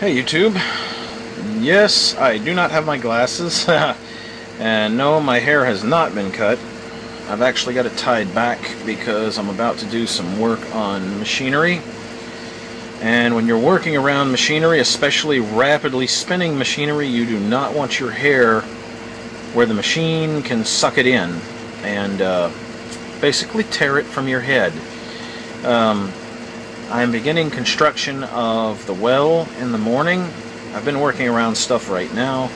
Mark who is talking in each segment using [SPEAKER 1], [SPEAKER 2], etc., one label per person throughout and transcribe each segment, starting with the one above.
[SPEAKER 1] Hey YouTube. Yes, I do not have my glasses. And no, my hair has not been cut. I've actually got it tied back because I'm about to do some work on machinery. And when you're working around machinery, especially rapidly spinning machinery, you do not want your hair where the machine can suck it in and basically tear it from your head. I'm beginning construction of the well in the morning. I've been working around stuff right now.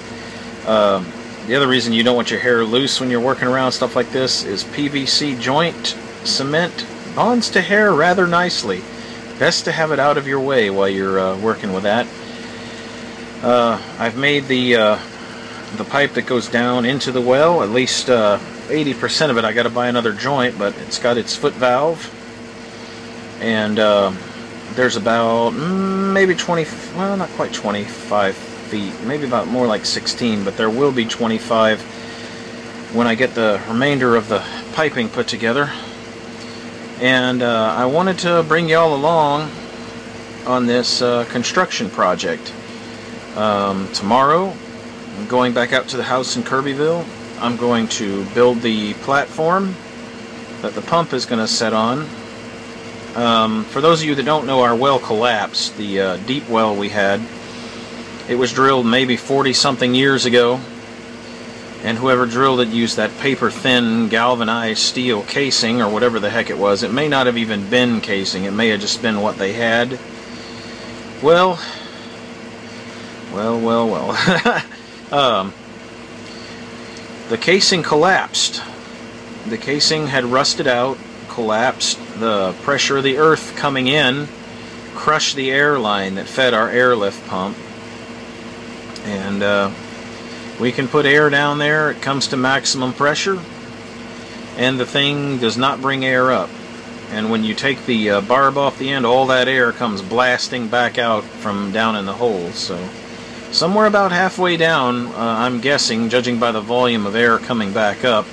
[SPEAKER 1] The other reason you don't want your hair loose when you're working around stuff like this is PVC joint cement bonds to hair rather nicely. Best to have it out of your way while you're working with that. I've made the pipe that goes down into the well. At least 80% of it. I got to buy another joint, but it's got its foot valve. And there's about maybe 20, well, not quite 25 feet, maybe about more like 16, but there will be 25 when I get the remainder of the piping put together. And I wanted to bring y'all along on this construction project. Tomorrow, I'm going back out to the house in Kirbyville. I'm going to build the platform that the pump is going to set on. For those of you that don't know, our well collapsed. The deep well we had, it was drilled maybe 40-something years ago, and whoever drilled it used that paper-thin galvanized steel casing, or whatever the heck it was. It may not have even been casing. It may have just been what they had. Well. The casing collapsed. The casing had rusted out, collapsed. The pressure of the earth coming in crushed the air line that fed our airlift pump. And we can put air down there. It comes to maximum pressure, and the thing does not bring air up. And when you take the barb off the end, all that air comes blasting back out from down in the hole. So somewhere about halfway down, I'm guessing, judging by the volume of air coming back up,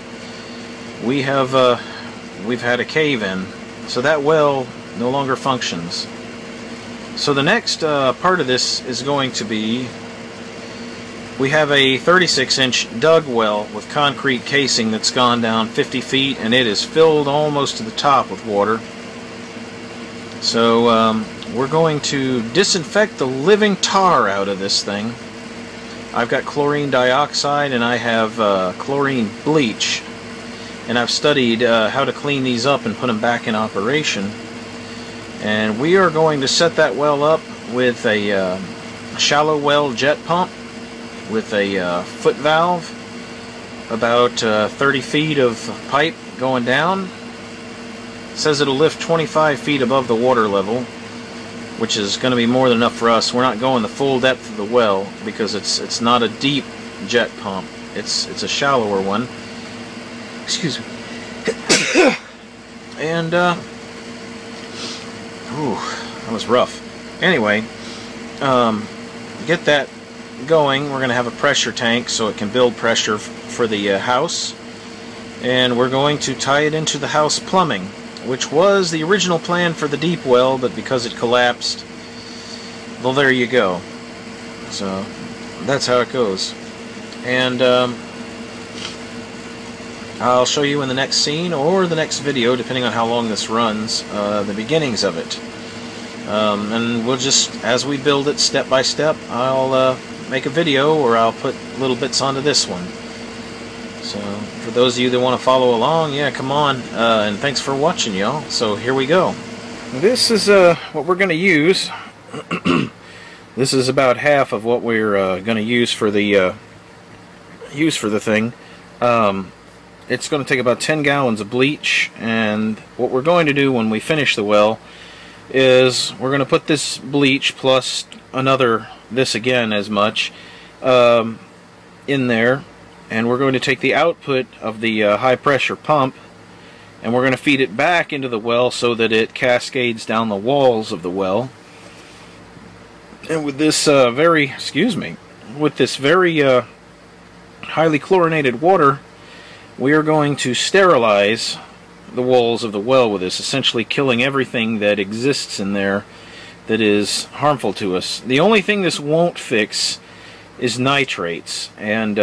[SPEAKER 1] we've had a cave-in. So that well no longer functions. So the next part of this is going to be, we have a 36-inch dug well with concrete casing that's gone down 50 feet, and it is filled almost to the top with water. So we're going to disinfect the living tar out of this thing. I've got chlorine dioxide and I have chlorine bleach. And I've studied how to clean these up and put them back in operation. And we are going to set that well up with a shallow well jet pump with a foot valve, about 30 feet of pipe going down. It says it'll lift 25 feet above the water level, which is going to be more than enough for us. We're not going the full depth of the well because it's not a deep jet pump. It's a shallower one. Excuse me. And ooh, that was rough. Anyway, get that going. We're going to have a pressure tank so it can build pressure for the house, and we're going to tie it into the house plumbing, which was the original plan for the deep well, but because it collapsed, well, there you go. So that's how it goes. And I'll show you in the next scene or the next video, depending on how long this runs, the beginnings of it. And we'll just, as we build it step by step, I'll make a video, or I'll put little bits onto this one. So for those of you that want to follow along, yeah, come on. And thanks for watching, y'all. So here we go. This is what we're going to use. This is about half of what we're going to use for the thing. It's going to take about 10 gallons of bleach, and what we're going to do when we finish the well is we're going to put this bleach plus another, this again as much, in there, and we're going to take the output of the high pressure pump and we're going to feed it back into the well so that it cascades down the walls of the well. And with this very highly chlorinated water, we are going to sterilize the walls of the well with this, essentially killing everything that exists in there that is harmful to us. The only thing this won't fix is nitrates, and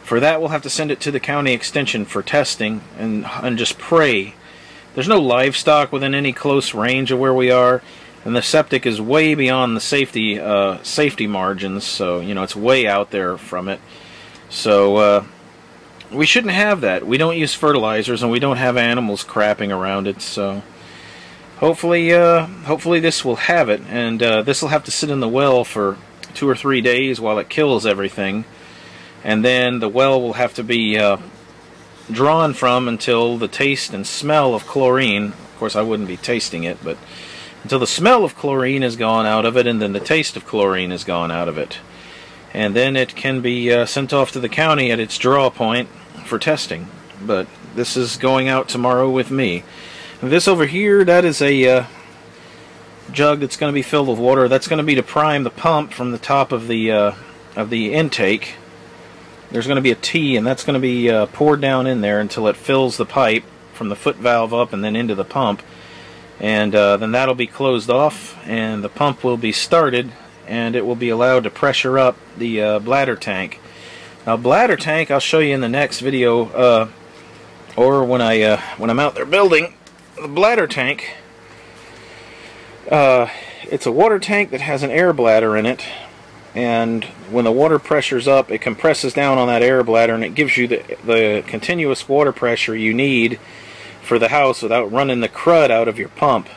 [SPEAKER 1] for that we'll have to send it to the county extension for testing and just pray. There's no livestock within any close range of where we are, and the septic is way beyond the safety margins, so you know it's way out there from it. So we shouldn't have that. We don't use fertilizers, and we don't have animals crapping around it. So hopefully this will have it, and this will have to sit in the well for 2 or 3 days while it kills everything, and then the well will have to be drawn from until the taste and smell of chlorine. Of course, I wouldn't be tasting it, but until the smell of chlorine is gone out of it, and then the taste of chlorine is gone out of it. And then it can be sent off to the county at its draw point for testing. But this is going out tomorrow with me. And this over here, that is a jug that's going to be filled with water. That's going to be to prime the pump from the top of the intake. There's going to be a T, and that's going to be poured down in there until it fills the pipe from the foot valve up and then into the pump. And then that'll be closed off, and the pump will be started, and it will be allowed to pressure up the bladder tank. Now, bladder tank I'll show you in the next video, or when I'm out there building. The bladder tank, it's a water tank that has an air bladder in it, and when the water pressure's up, it compresses down on that air bladder, and it gives you the continuous water pressure you need for the house without running the crud out of your pump.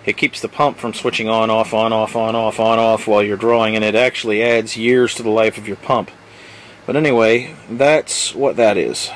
[SPEAKER 1] It keeps the pump from switching on, off, on, off, on, off, on, off while you're drawing, and it actually adds years to the life of your pump. But anyway, that's what that is.